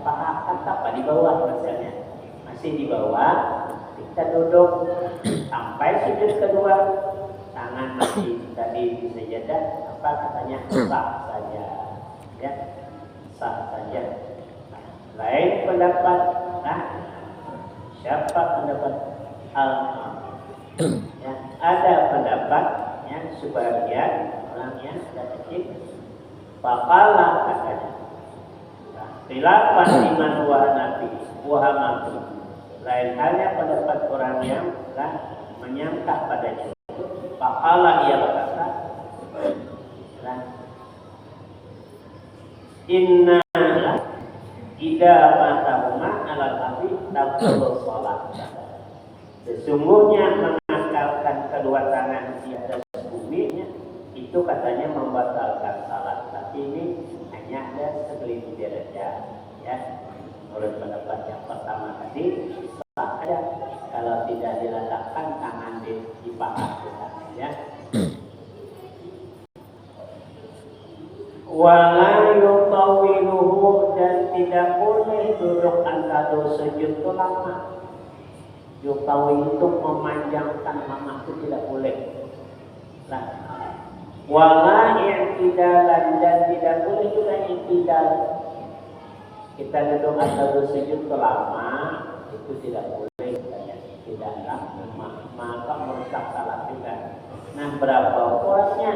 paha kan apa di bawah misalnya, masih di bawah, kita duduk sampai sujud kedua, tangan masih tadi di sajadah, apa katanya sah saja, ya sah saja. Lain pendapat, siapa pendapat ya, ada pendapat yang sebagian orang yang sudah kecil papalah katanya. Khilafan iman Nabi Muhammad. Lain halnya pendapat orang yang menyangka padanya. Papalah ia berkata, inna ida matahuma ala nabi tabul sholat. Sesungguhnya mengakalkan kedua tangan di atas bumi itu katanya membatalkan salat. Tapi ini hanya ada segelintir derajat, ya. Menurut pendapat yang pertama tadi, sah ada kalau tidak diletakkan tangan di paha kita, ya. Wala yutawiluhu, dan tidak boleh duduk antara sujud itu lama. Yutawi itu memanjangkan lama, itu tidak boleh. Wala i'tidalan, dan tidak boleh juga i'tidal. Kita duduk antara sujud lama, itu tidak boleh. Tidaklah maka merusak salat juga. Nah, berapa kuatnya?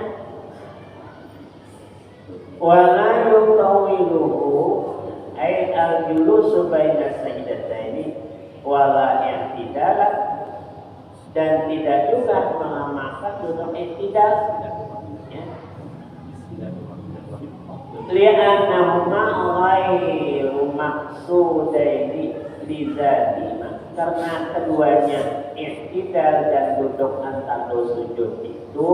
Wala yutawiluhu ay al-julusu baina sajdataini wala i'tidalan, dan tidak juga melamakan duduk i'tidal, ya. Li'annahuma ghairu maqsudaini lidzatihima, karena keduanya i'tidal dan duduk antara sujud itu,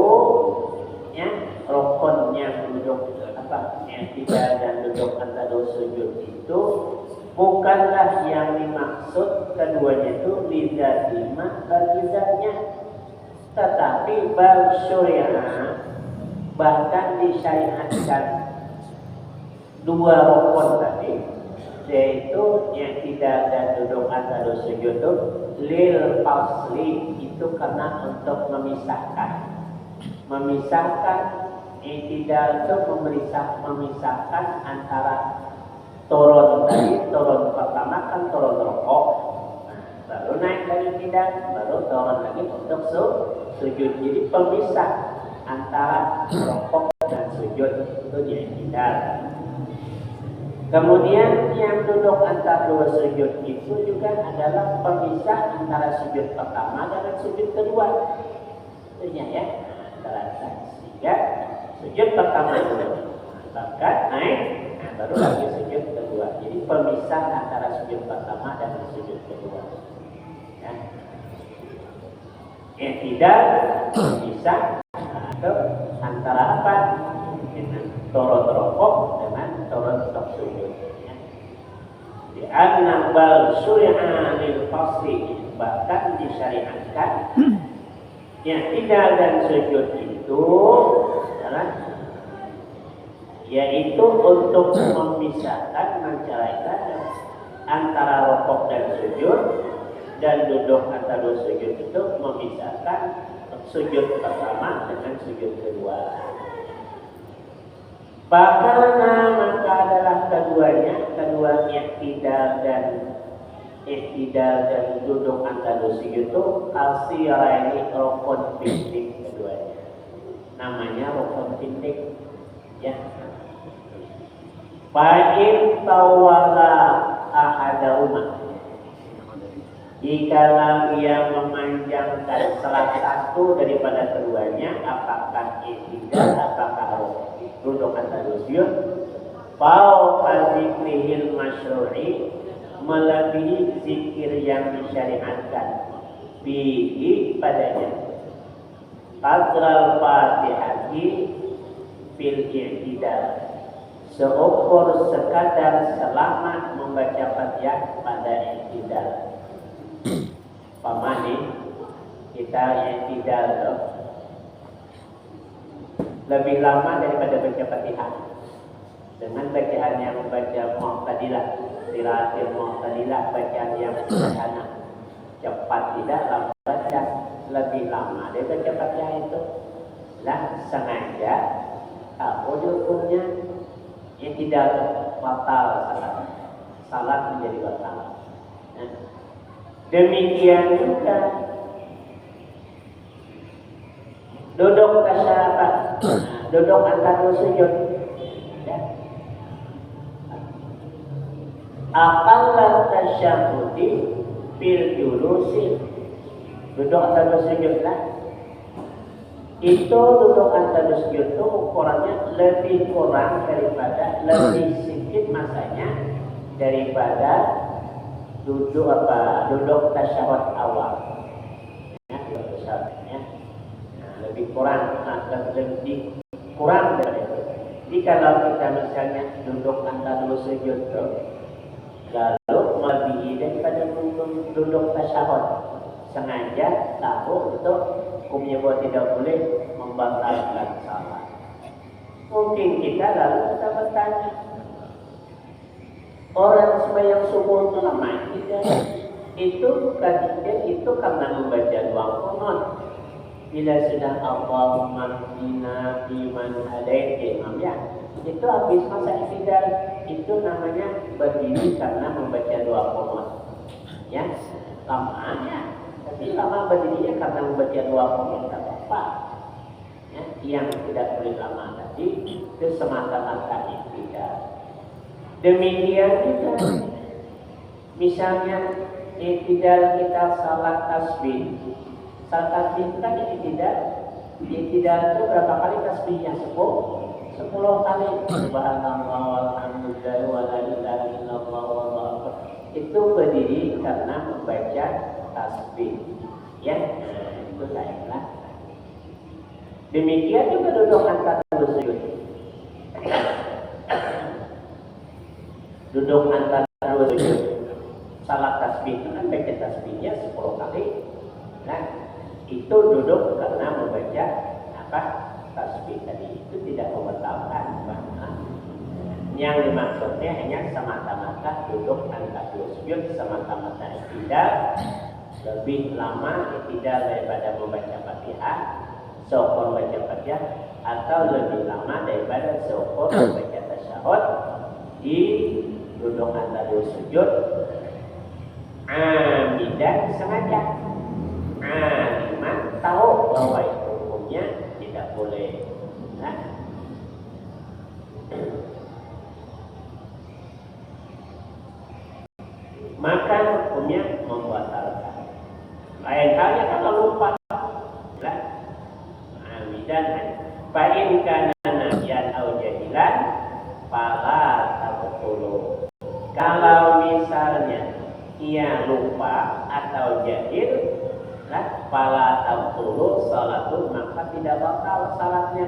ya, rukunnya duduk i'tidal dan duduk antara sujud itu bukanlah yang dimaksud keduanya itu lidzatihima bagi zatnya, tetapi bal syuri'ah, bahkan disyariatkan dua rukun tadi, yaitu i'tidal dan duduk antara sujud itu lil fasli, itu karena untuk memisahkan i'tidal itu memisahkan antara turun tadi, turun pertama kan turun rukuk, baru naik dari i'tidal, baru turun lagi untuk sujud. Jadi pemisah antara rukuk dan sujud itu i'tidal. Kemudian yang duduk antara dua sujud itu juga adalah pemisah antara sujud pertama dengan sujud kedua. Tentunya, ya, sehingga sujud pertama itu bahkan naik, baru lagi sujud kedua. Jadi pemisah antara sujud pertama dan sujud kedua, ya. I'tidal pemisah atau antara apa? Turun rukuk dengan turun sujud, ya. Di anna bal syuri'a lil fasli, bahkan disyariatkan i'tidal dan sujud itu adalah yaitu untuk memisahkan, menceraikan antara rukuk dan sujud, dan duduk antara sujud itu memisahkan sujud pertama dengan sujud kedua. Karena maka adalah keduanya, kedua i'tidal dan duduk antara sujud itu al-siraini, rukun pindik keduanya. Namanya rukun pindik, ya. Fa'in tawala ahadahuma, jikalau ia memanjangkan salah satu daripada keduanya, apakah i'tidal, apakah duduk antara sujud, fa'u zikrihil masyru'i, melebihi zikir yang disyariatkan, bihi padanya, qadral fatihati fil i'tidal, seukur sekadar selama membaca Fatihah pada i'tidal. Pamani kita i'tidal lebih lama daripada baca Fatihah. Dengan bacaan yang membaca Mu'tadilah, qiraatil mu'tadilah, bacaan yang sederhana. Cepat tidak, lambat tidak, lebih lama dia baca Fatihah itu. Lah sengaja tahu hukumnya yang tidak batal salat menjadi batal. Nah, demikian juga duduk tasyahud, duduk antara sujud. Aqalla tasyahudi fil julusi, duduk antara sujud lah. Itu duduk antara sujud itu ukurannya lebih kurang daripada, lebih sedikit masanya daripada duduk tasyahud awal. Ya, duduk tasyahudnya lebih kurang, lebih kurang dari itu. Jadi kalau kita misalnya duduk antara sujud itu, lalu melebihi daripada duduk tasyahud, sengaja tahu itu hukumnya buat tidak boleh membatalkan salat. Mungkin kita lalu kita bertanya, orang sembahyang subuh itu lama tidak? Itu bukan itu karena membaca doa qunut. Bila sudah Allahumma hdina fiman hadait, imam ya, itu habis masa iktidal, itu namanya berdiri karena membaca doa qunut. Ya, lamanya. Tapi lama berdirinya karena membaca doa qunut tak apa. Ya, yang tidak boleh lama tadi itu semata-mata iktidal. Demikian juga misalnya iktidal kita salat tasbih. Salat tasbih itu kan iktidal itu berapa kali tasbihnya? 10 kali. Subhanallah walhamdulillah wa la ilaha illallah wallahu akbar. Itu berdiri karena membaca tasbih. Ya, itu lainlah. Demikian juga duduk antara sujud. Duduk antara sujud. Salat tasbih itu kan baca tasbihnya 10 kali. Nah, itu duduk karena membaca tasbih tadi, itu tidak membatalkan. Yang dimaksudnya hanya semata-mata duduk antara sujud, semata-mata iktidal, lebih lama iktidal daripada membaca Fatihah, seukur baca Fatihah, atau lebih lama daripada seukur membaca tasyahud di duduk antara sujud. Amidan sengaja, aliman tahu bahwa itu hukumnya tidak boleh. Nah, maka hukumnya membatalkan. Lain halnya kalau lupa, lah, amidan, fa'in kana nasiyan au jahilan, fala tabtulu. Kalau misalnya ia lupa atau jahil, lah, fala tabtulu salatu, maka tidak batal salatnya.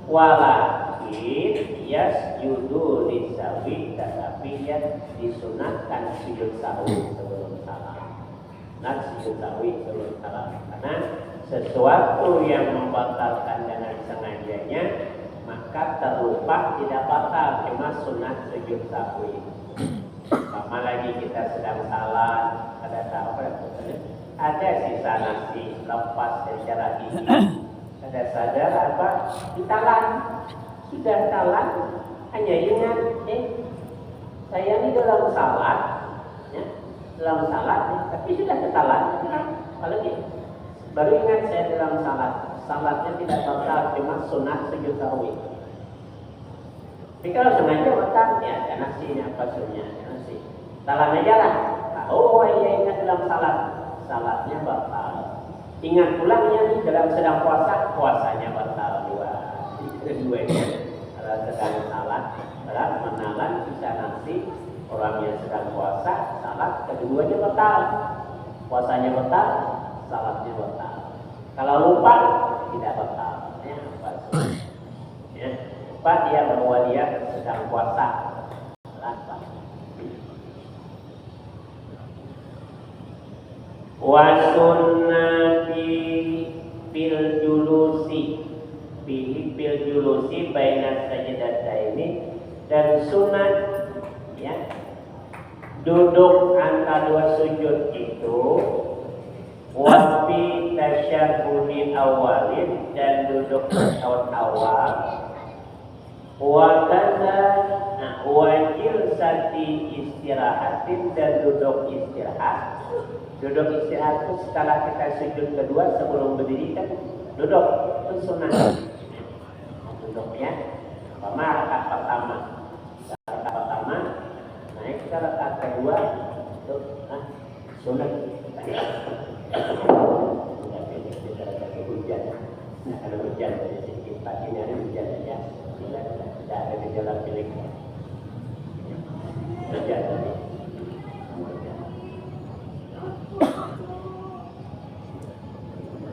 Walakin yasjudu lisawi, tetapi dia disunatkan sujud sahwi sebelum salam. Nah, sujud sahwi sebelum salam, karena sesuatu yang membatalkan dengan sengajanya, maka terlupa tidak batal, cuma sunat sujud sahwi. Sama lagi kita sedang salat, ada sisa nasi lepas secara gigi, ada sadar apa ditalan, sudah talan, hanya ingat saya ini dalam salat, ya, dalam salat, ya, tapi sudah ketalan, kalau gitu baru ingat saya dalam salat, salatnya tidak batal, cuma sunat sujud sahwi. Tapi kalau sengaja batal, ya ada nasinya, apa sunnahnya nasi, talan aja lah. Oh iya, ingat dalam salat, salatnya batal. Ingat pulangnya nih dalam sedang puasa, puasanya batal dua. Keduanya, kalau sedang salat, dalam menalan sisa nasi, orangnya sedang puasa, salat, keduanya batal. Puasanya batal, salatnya batal. Kalau lupa, tidak batal. Ya, apa? Ya, lupa dia bahwa dia sedang puasa. Wa sunnati fil julusi, fil julusi baina sajdataini, dan sunat, ya, duduk antara dua sujud itu wafi tasyahudi awalin, dan duduk tahun awal, wakana wajil sati istirahatin, dan duduk istirahat. Duduk istirahat itu setelah kita sujud kedua sebelum berdiri kan duduk, itu sunnah. Duduknya rakaat pertama, naik ke rakaat kedua itu sunnah. Hujan, nah kalau hujan sedikit pagi hari hujan saja, tidak ada gejala pilek. Hujan tadi.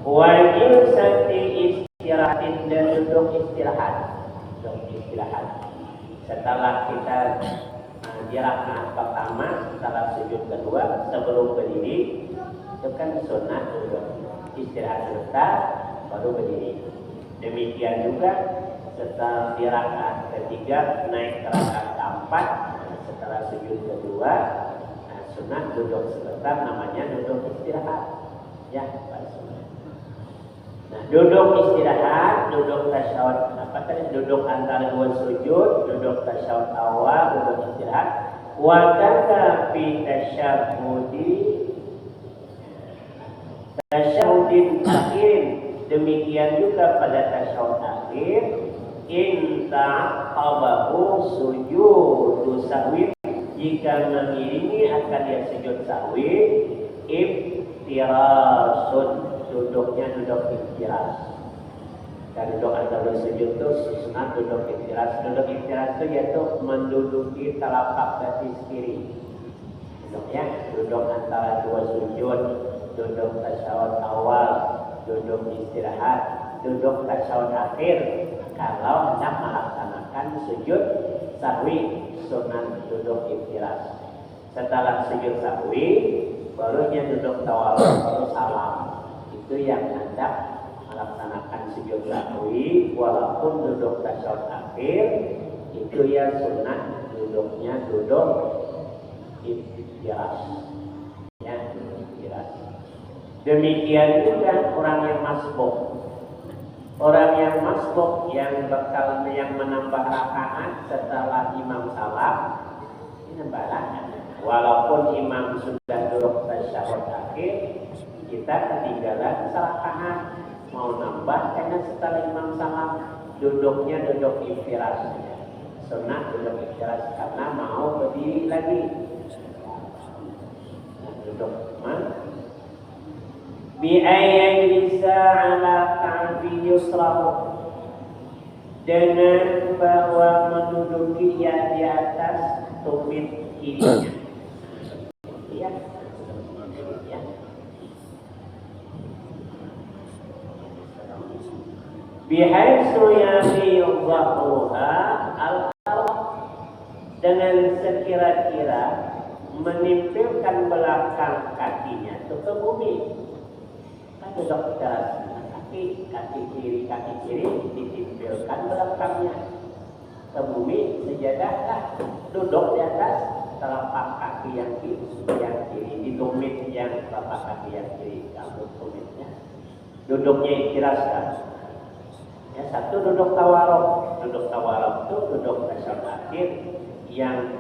Wajib sati istirahatin, dan duduk istirahat. Setelah kita di rakaat pertama, setelah sujud kedua sebelum berdiri, itu kan sunnah duduk istirahat sebentar baru berdiri. Demikian juga setelah di rakaat ketiga naik ke rakaat keempat, setelah sujud kedua, sunnah duduk sebentar, namanya duduk istirahat. Ya, nah, duduk istirahat, duduk tasyahud, duduk antara dua sujud, duduk tasyahud awal, duduk istirahat. Wa kadza fi tasyahudin akhir, demikian juga pada tasyahud akhir, in ta'abahu sujudu sahwi, jika mengiringi akan dia sujud sahwi, iftirasun, duduknya duduk iftiras. Dan duduk antara sujud itu sunat duduk iftiras. Duduk iftiras itu yaitu menduduki telapak kaki kiri. Duduknya duduk antara dua sujud, duduk tasyahud awal, duduk istirahat, duduk tasyahud akhir. Kalau hendak melaksanakan sujud sahwi, sunat duduk iftiras. Setelah sujud sahwi, barunya duduk tawaf, baru salam. Itu yang hendak melaksanakan sujud sahwi, walaupun duduk tasyahud akhir, itu ya sunat duduknya duduk iftiras. Ya, iftiras. Demikian juga orang yang masbuk. Orang yang masbuk yang bakal yang menambah rakaat setelah imam salam, ini nambah rakaat. Walaupun imam sudah duduk tasyahud akhir, kita ketinggalan serakaat, mau nambah karena setelah imam salam duduknya duduk iftiras. Sunat duduk iftiras karena mau berdiri lagi. Nah, duduk mana? Bi ayyajlisa ala ka'bi yusrahu, dengan bahwa menduduki di atas tumit kirinya. Ya. Ya. Bihaitsu yamiyuha al-arab, dengan sekira-kira menimpilkan belakang kakinya ke bumi. Kan duduk teras, kaki kiri ditimpilkan belakangnya ke bumi, sejadah duduk di atas telapak kaki yang kiri, ditumit yang telapak kaki yang kiri, kalau tumitnya duduknya ikhtiraskan. Ya, satu duduk tawaruk itu duduk tasyahud akhir, yang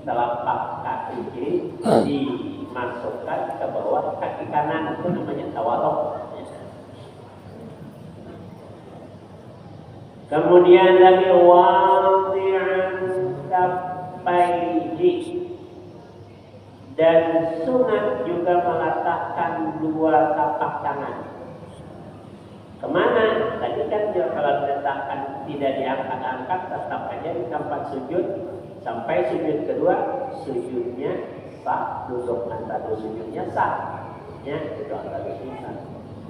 telapak kaki kiri dimasukkan ke bawah kaki kanan, itu namanya tawaruk. Kemudian lagi wadi'an kaffaihi, dan sunat juga meletakkan dua tapak tangan. Kemana? Tadi kan kalau diletakkan tidak diangkat-angkat, tetap aja di tempat sujud sampai sujud kedua, sujudnya sah, duduk antara sujudnya sah, ya, duduk antara sujud sah.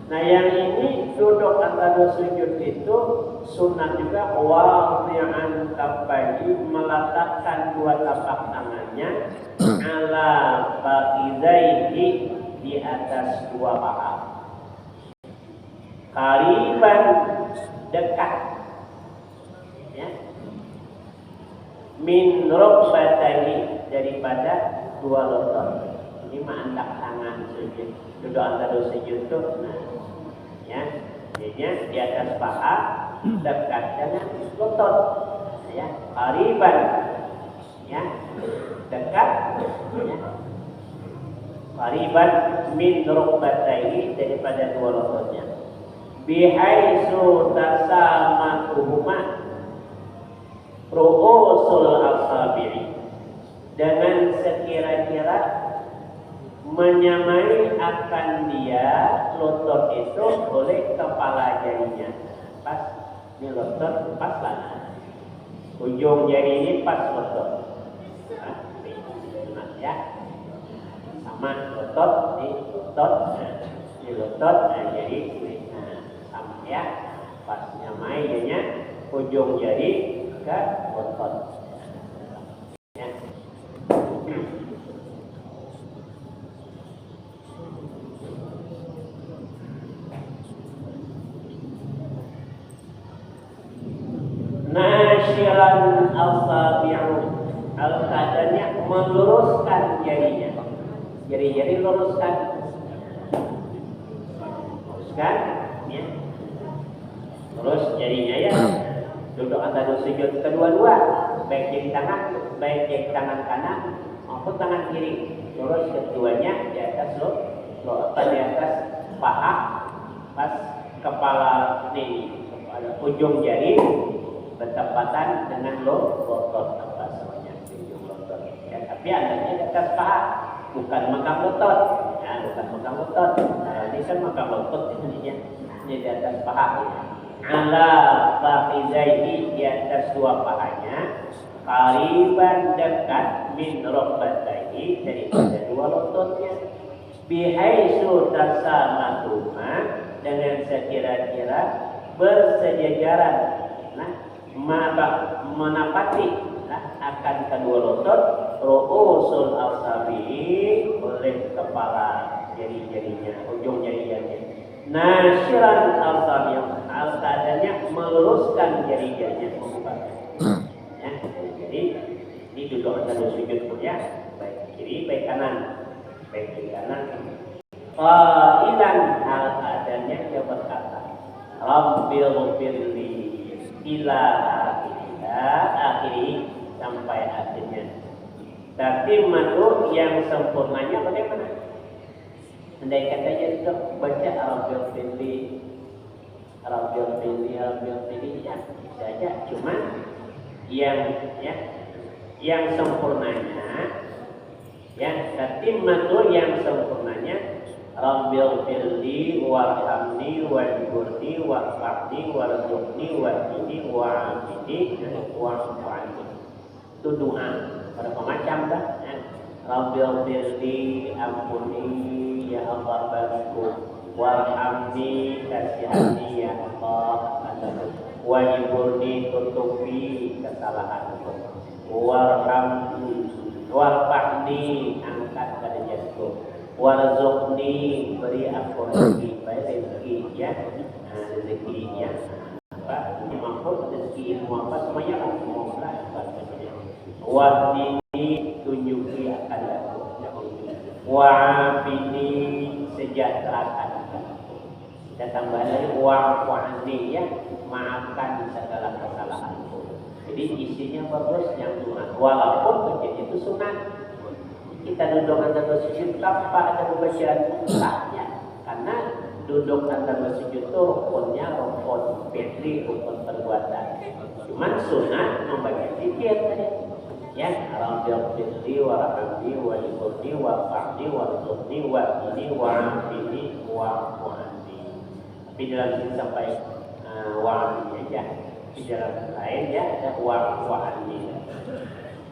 Nah, yang ini duduk antara sujud itu sunat juga wadi'an kaffaihi, meletakkan dua tapak tangannya ala fakhidaihi, di atas dua paha. Qariban, dekat, ya, min rukbatayhi, daripada dua lutut. Ini mah andak tangan sujud. Duduk antara sujud tuh, nah, ya, jadinya di atas paha dekat dengan lutut, ya, qariban, ya, dekat, ya, qariban min rukbatayhi daripada dua lututnya. Bihaitsu tasamatuhuma ru'usul asabi'i, dengan sekira-kira menyamai akan dia lutut itu oleh kepala jarinya. Pas ini lutut pas lah, ujung jari ini pas lutut. Nah, ya, sama lutut di lutut, di lutut, nah, jadi sama ya, pas nyamai jadinya ujung jari ke lutut. Ya. Nasyiran asabi'u, al-keadaannya meluruskan jarinya. Jari-jari luruskan, ya. Terus jarinya ya duduk antara sujud kedua-dua, baik jari tangan kanan maupun tangan kiri. Terus keduanya di atas di atas paha, pas kepala ini, ujung jari bertepatan dengan lutut, apa namanya, ujung lutut. Ya, tapi andanya di atas paha, bukan megang lutut. Ya, bukan megang lutut. Nah, ini kan megang lutut ini di atas paha. Ya. Ala fakhizaihi, di atas dua pahanya, qariban dekat min rukbatayhi daripada dua lututnya. Bihaitsu tasamatuma, dengan sekira-kira bersejajaran, nah, menapati akan kedua lutut ru'usul asabi, oleh kepala jari-jarinya, ujung jari-jarinya. Nasyiran asabi, al-keadaannya meluruskan jari-jarinya, ya, jadi ini duduk antara sujud pun ya, baik kiri baik kanan, baik kiri kanan. Qailan, al-keadaannya dia berkata, Rabbil firli ila akhiri, sampai akhirnya. Tapi makhluk yang sempurnanya bagaimana? Andai katanya itu baca Rabbil firli ya bisa aja. Cuma yang sempurnanya, ya, tapi makhluk yang sempurnanya Rabbil firli warhamni wajburni warfa'ni warzuqni wajini wa'afini wa'afani. Itu doa berapa macam dah, ya. Rabbil firli, ampuni ya Allah bagiku, warhamni, kasihani ya Allah, wajburni, tutupi kesalahanku, warfa'ni, angkat derajatku, warzuqni, beri aku rezeki, baik rezeki ya, rezekinya apa, mampu rezeki ilmu apa semuanya Allah lah. Wahdini, tunjuki akan aku, wa'afini, sejahterakan aku. Kita tambah lagi wa'afani, ya, maafkan segala kesalahanku. Jadi isinya bagus yang sunat, walaupun baca itu sunat. Kita duduk antara sujud tanpa ada pembacaan sahnya, karena duduk antara sujud itu rukunnya rukun fitri, rukun perbuatan. Cuman sunat membaca zikir tadi, ya, Rabbil firli warhamni wajburni warfa'ni warzuqni wa'ini wa'afini wa'afani. Tapi dalam sini sampai wa'afini aja. Di dalam lain ya ada wa'afani,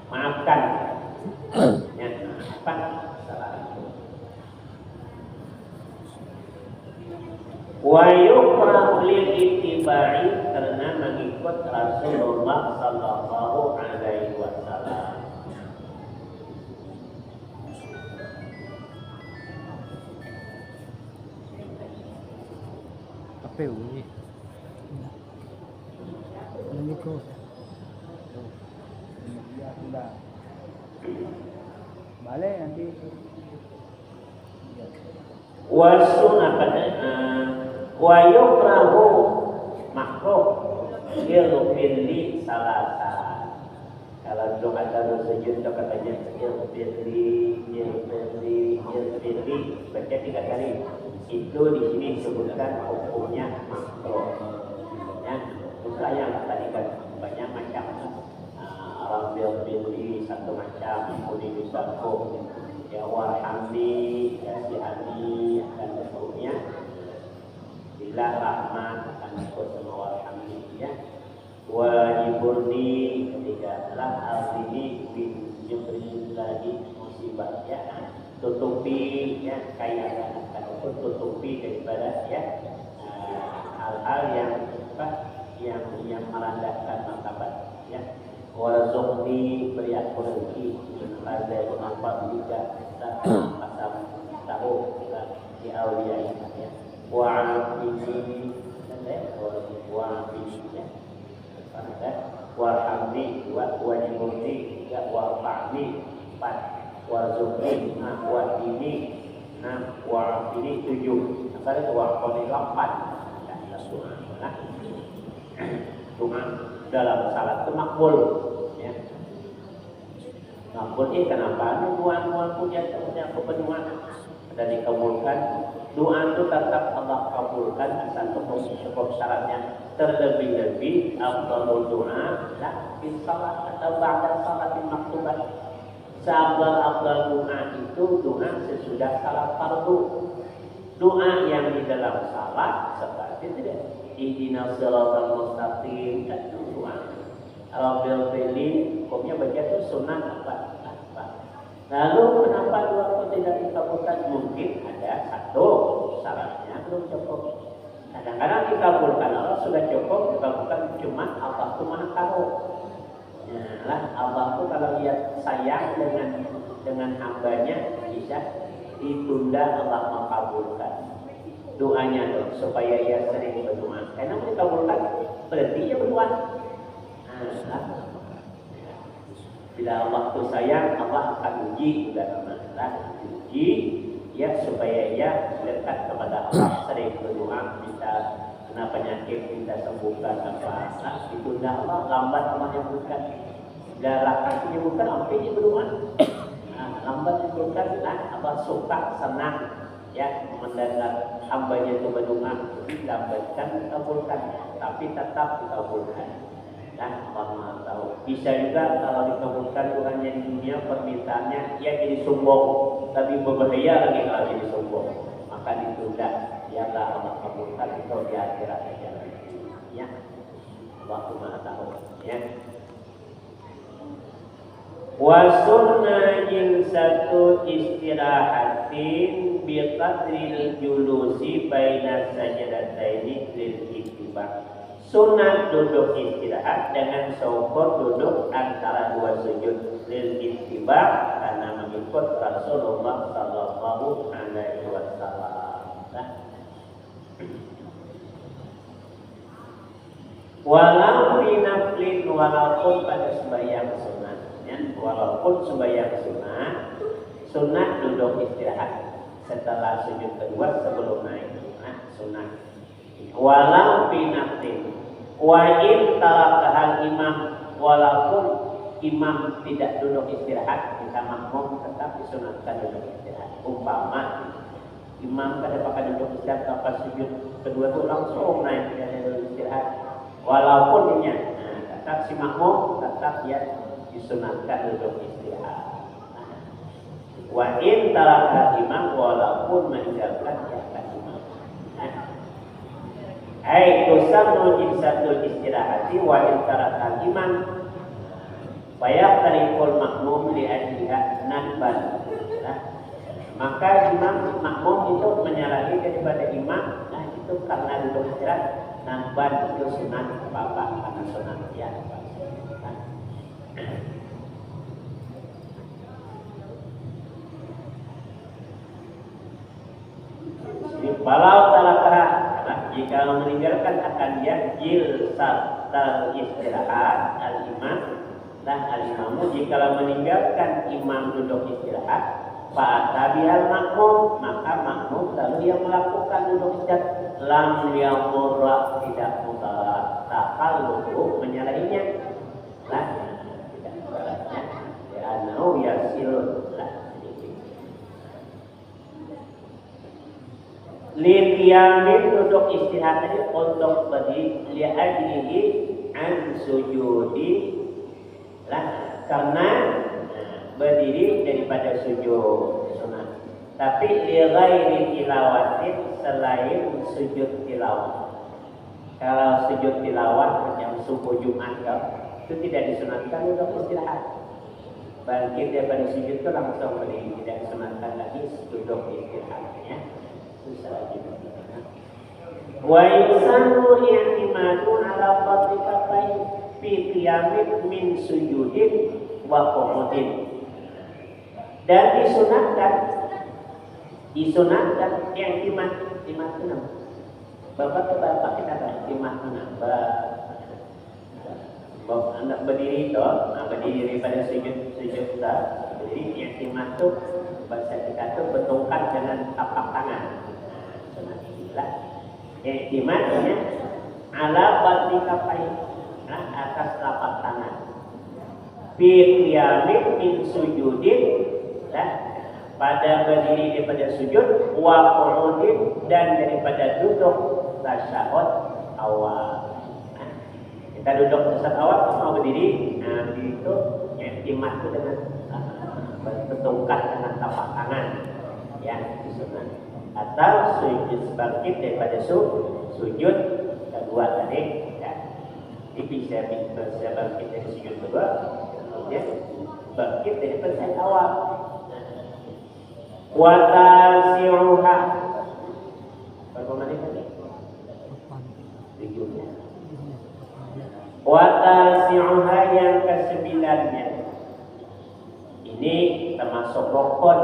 maafkan. Ya, apa salah. Wa yuqra lil ittiba'i, karena mengikut Rasulullah sallallahu alaihi wasallam. Apa ini? Ini kok. Boleh nanti. Wasunah wa yukrahu makruh ilfirli salasa. Kalau doa taruh sujud itu katanya ilfirli baca 3 kali. Itu di sini disebutkan hukumnya makruh. Ya, bukan yang tadi kan banyak macam. Orang ilfirli satu macam, kemudian disambung ya warhamni, ya sihani dan seterusnya. Bila rahmat akan ikut sama warhamni ya. Wajiburni ketika telah al-ini bin yubrillahi musibah ya. Tutupi ya kayak akan tutupi daripada ya hal-hal yang melandaskan martabat ya. Warzuqni beri aku rezeki pada bermanfaat juga kita pasal tahu kita di aulia ya. Wa'afini ya. Warhamni wajibuni juga warfa'ni 4 warzuqni wa'afini 6 wa'afini 7 apa itu wa'afini 8 dan doa doa dalam salat itu makbul ya. Makbul ini kenapa? Ini doa punya kepenuhan dan dikabulkan. Doa itu tetap Allah kabulkan asal terpenuhi sebab syaratnya. Terlebih-lebih afdhalul doa la fi salat atau ba'da salatin maktubah. Afdal doa itu doa sesudah salat fardu. Doa yang di dalam salat seperti tidak ihdinas siratal mustaqim itu doa. Rabbil filin hukumnya baca itu sunnah apa? Lalu kenapa doa itu tidak dikabulkan? Mungkin ada satu syaratnya belum cukup. Kadang-kadang dikabulkan Allah sudah cukup, dikabulkan cuma Allah itu maha tahu. Nah, Allah itu kalau lihat sayang dengan hambanya bisa ditunda Allah mengabulkan doanya dong supaya ia sering berdoa. Karena dikabulkan berarti ia berdoa. Bila Allah itu sayang, Allah akan uji juga uji ya supaya ia dekat kepada Allah, sering berdoa, minta kena penyakit, minta sembuhkan apa, ditunda Allah, lambat Allah yang bukan. Galakkan menyembuhkan, sampai dia berdoa. Lambat menyembuhkan, Allah suka, senang ya mendengar hambanya itu berdoa, dilambatkan, dikabulkan, tapi tetap dikabulkan. Dan Allah tahu. Bisa juga kalau dikabulkan Tuhannya di dunia permintaannya ia jadi sombong, tapi berbahaya lagi kalau jadi sombong. Maka ditunda. Biarlah Allah kabulkan itu di akhirat saja. Ya, Allah Maha tahu. Ya. Wasunna satu istirahatin biqadril julusi baina sajadataini lil ittiba. Sunat duduk istirahat dengan syukur duduk antara dua sujud lil ittiba karena mengikut Rasulullah sallallahu alaihi wasallam. Walau binaflin walaupun pada sembahyang sunat ya, walaupun sembahyang sunat duduk istirahat setelah sujud kedua sebelum naik sunat. Walau binaflin wa in tarakahal imam walaupun imam tidak duduk istirahat kita makmum tetap disunatkan duduk istirahat. Umpama imam kada pakai duduk istirahat pas sujud kedua itu langsung naik dari duduk istirahat walaupun tetap si makmum tetap dia disunatkan duduk istirahat. Wa in tarakahal imam walaupun meninggalkan imam. Hai tusannu jinsatul istirahati wa intarakal iman bayar tarikul makmum li ajliha nadban. Maka imam makmum itu menyalahi daripada imam, itu karena duduk istirahat. Nadban itu sunat apa karena sunat ya. Walau talakah jika meninggalkan akan dia jilsat istirahat al-imam Dan al-imamu jika meninggalkan imam duduk istirahat, fa'tabihal makmum, maka makmum lalu yang melakukan duduk istirahat, lam yamurra, tidak takalluhu menyalahinya, lah tidak menyalahnya, anau yasilun, lah liyamin duduk istirahat tadi untuk berdiri li'ajlihi an sujudi, lah karena berdiri daripada sujud sunat. Tapi li ghairi tilawatin, selain sujud tilawah. Kalau sujud tilawah macam subuh Jumat itu tidak disunatkan untuk istirahat. Bangkit daripada sujud itu langsung berdiri, tidak disunatkan lagi duduk istirahatnya. Itu salah juga. Wa yusanu i'timadu ala fadli kafain fi qiyamin min sujudin wa qu'udin. Dan disunatkan yang iman enam. Bapak kita tahu iman enam. Anak berdiri itu, berdiri daripada sujud berdiri yang iman itu bahasa kita itu betulkan dengan tapak tangan. Sunatilah. Yang imannya ala fadli kafain, atas tapak tangan. Fi qiyamin min sujudin, pada berdiri daripada sujud, wa qu'udin, dan daripada duduk tasyahud awal. Kita duduk tasyahud awal mau berdiri, itu i'timad itu dengan bertungkat dengan tapak tangan, ya sunat. Atau sujud bangkit daripada sujud kedua tadi, ya. Jadi bisa bangkit dari sujud kedua, kemudian bangkit daripada sujud awal. Watasi'uha, berapa menit tadi? 7-nya. Watasi'uha yang ke-9-nya. Ini termasuk rukun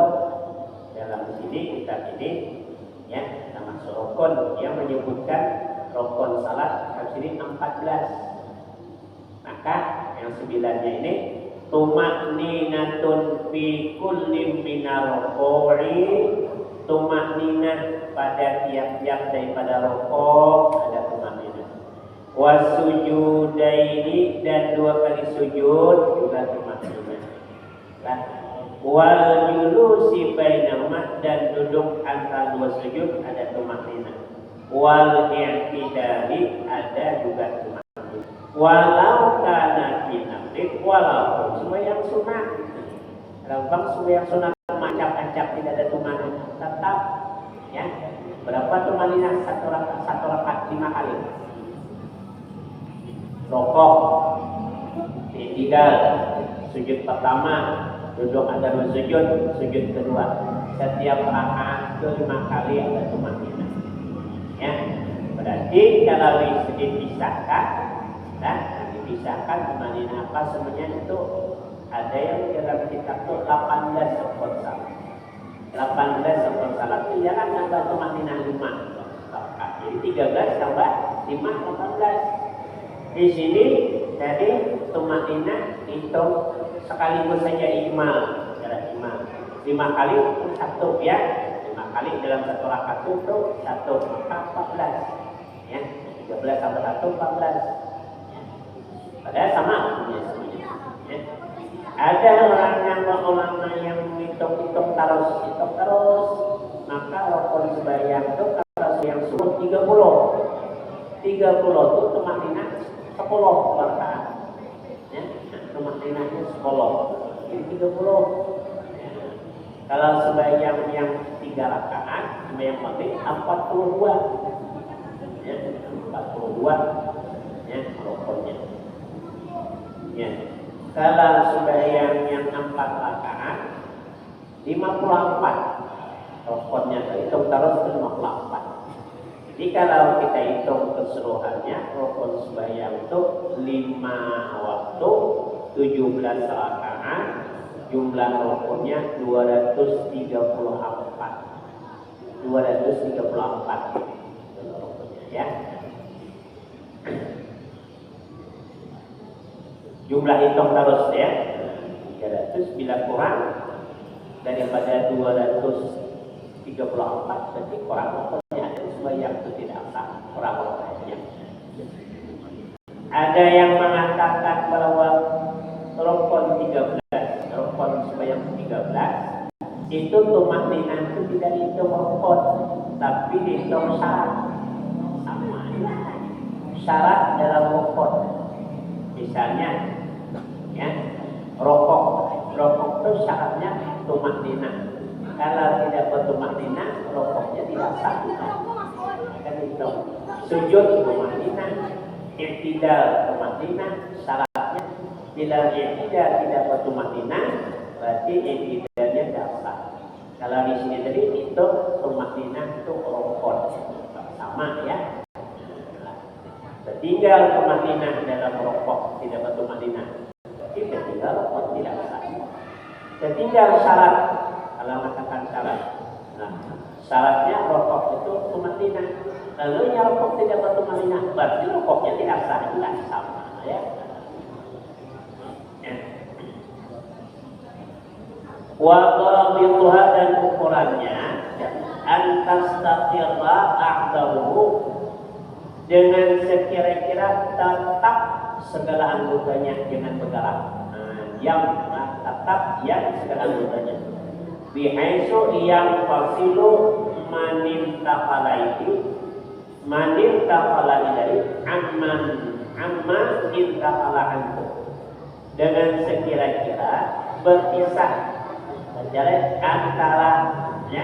dalam sini kita ini, ya, termasuk rukun yang menyebutkan rukun salat di sini 14. Maka yang 9-nya ini tumakninatun fi kulli minar ruku'i, tumakninah pada tiap-tiap daripada rukuk ada tumakninah. Wasujudaini, dan 2 kali sujud juga tumakninah. Lah, wal julusi bainahuma, dan duduk antara 2 sujud ada tumakninah. Wal i'tidali, ada juga tumakninah. Walau kana kinafid, walaupun semua yang sunat, gampang semua yang sunat macam-macam tidak ada tumakninah, tetap, ya. Berapa tumakninah satu rakaat 5 kali. Rokok, i'tidal, sujud pertama, duduk antara 2 sujud kedua. Setiap rakaat itu 5 kali ada tumakninah. Ya, berarti kalau dipisahkan, dipisahkan tumakninah apa semuanya itu ada yang dalam kitab itu 18 rukun salat. 18 rukun salat itu jangan tambah tumakninah 5. Jadi 13 tambah 5 18. Di sini jadi tumakninah hitung sekaligus saja ikmal, cara ikmal. 5 kali itu 1, ya. 5 kali dalam satu rakaat itu 1, maka 14. Ya, 13 tambah 1 14. Padahal sama semuanya. Ya. Ada ulama yang hitung terus, maka rukun sembahyang itu kalau yang subuh 30 itu tumakninah 10 rakaat. Ya, tumakninahnya 10. Jadi 30. Ya. Kalau sembahyang yang 3 rakaat, sembahyang maghrib 42. Ya, 42. Ya, rukunnya. Ya. Kalau sembahyang yang 4 rakaat 54 rukunnya, hitung terus 54. Jadi kalau kita hitung keseluruhannya, rukun sembahyang itu 5 waktu 17 rakaat, jumlah rukunnya 234 rukunnya, ya. Jumlah hitung terus ya. 300 bila kurang daripada 234 berarti kurang rokoknya ada yang itu tidak sah kurang rokoknya. Ada yang mengatakan bahwa rokok 13, rokok sebanyak 13 itu tumaknina itu tidak dihitung rokok tapi dihitung syarat. Sama syarat dalam rokok. Misalnya ya, rokok itu syaratnya tumaknina. Kalau tidak bertumaknina, rokoknya tidak sah. Kan itu. Sujud tumaknina, i'tidal tumaknina, syaratnya bila i'tidal tidak bertumaknina, berarti i'tidalnya tidak sah. Kalau di sini tadi itu tumaknina itu rokok sama ya. Tertinggal tumaknina dalam rokok tidak bertumaknina, berarti tertinggal rokok tidak sah. Tertinggal syarat. Kalau mengatakan syarat, nah, syaratnya rokok itu tumaknina. Lalu yang rokok tidak bertumaknina, berarti rokoknya tidak sah juga sama ya. Wa dhabituha dan ukurannya antastaqirra a'dahu dengan sekira-kira tetap segala anggotanya jangan bergerak. Yang tetap yang segala anggotanya. Bihaisu yang fasilu manim taqalaihi manim taqalaihi amma intaqala anhu dengan sekira-kira berpisah jarak antara ya,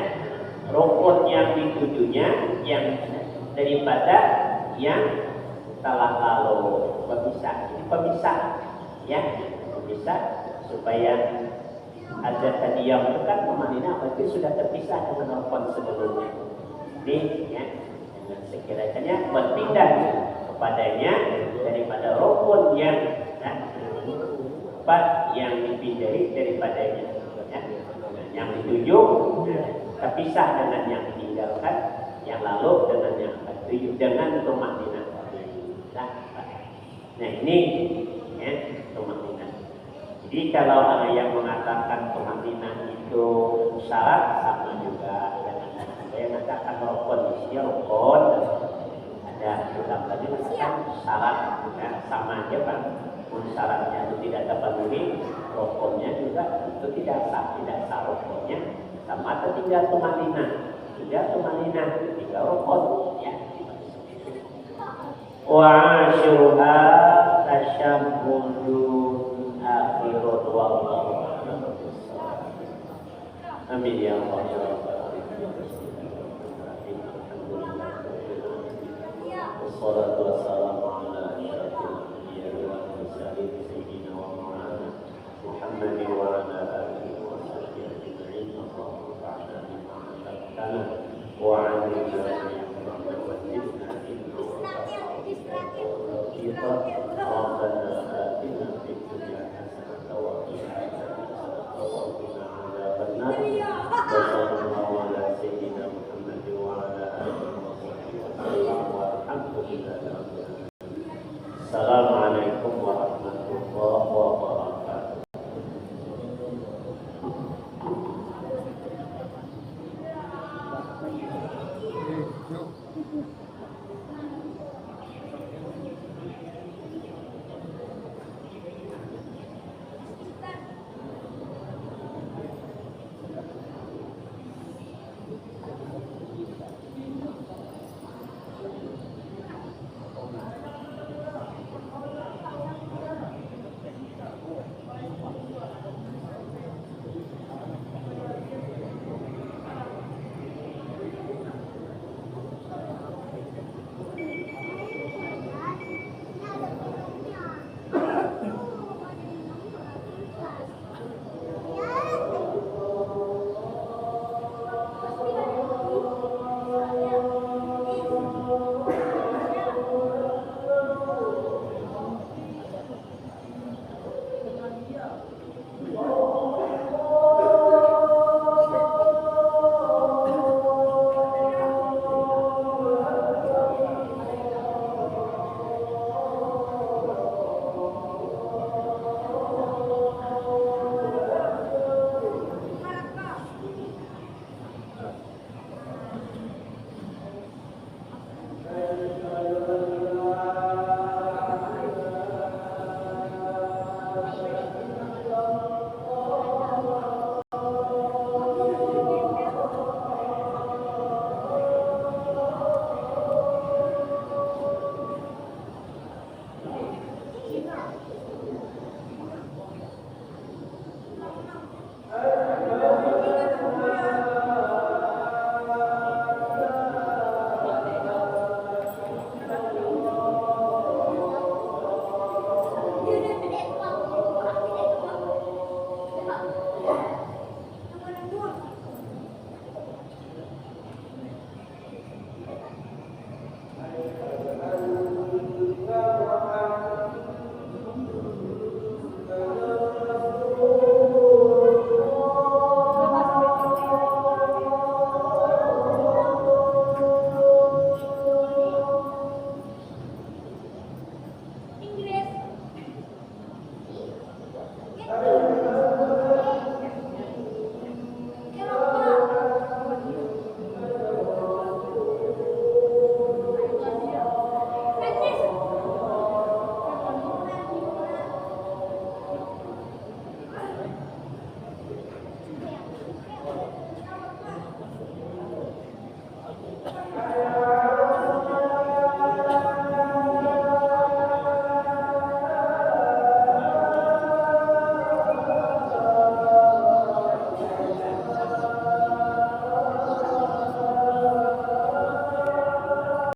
rukun yang ditujunya yang daripada yang telah lalu berpisah. Ini pemisah ya, pemisah supaya ada tadi yang dekat pemanina berarti sudah terpisah dengan rukun sebelumnya. Ini ya, dengan sekiranya berpindah kepadanya daripada rukun yang yang dipindahi daripadanya ya. Yang dituju terpisah dengan yang ditinggalkan, yang lalu dengan yang dituju dengan tumaknina. Nah ini ya tumaknina. Jadi kalau ada yang mengatakan tumaknina itu syarat sama juga dengan yang mengatakan rukun di sini rukun ada dalam tadi mengatakan syarat ya, sama aja kan. Syaratnya itu tidak terpenuhi, rukunnya juga itu tidak sah rukunnya sama tertinggal tumaknina, tinggal rukun ya. Wa asyuha tasyabbudun akhirut wallahu amin ya Allah ya Rabbal alamin. Wassalatu wassalamu ala asyrafil anbiya'i wal mursalin sayyidina wa maulana Muhammadin wa ala alihi wa sahbihi ajma'in. Allahumma fa'alna bima 'allamtana wa 'allimna ma yanfa'una wa zidna ilma wa ربنا آتنا في الدنيا حسنة وفي الآخرة حسنة وقنا عذاب النار.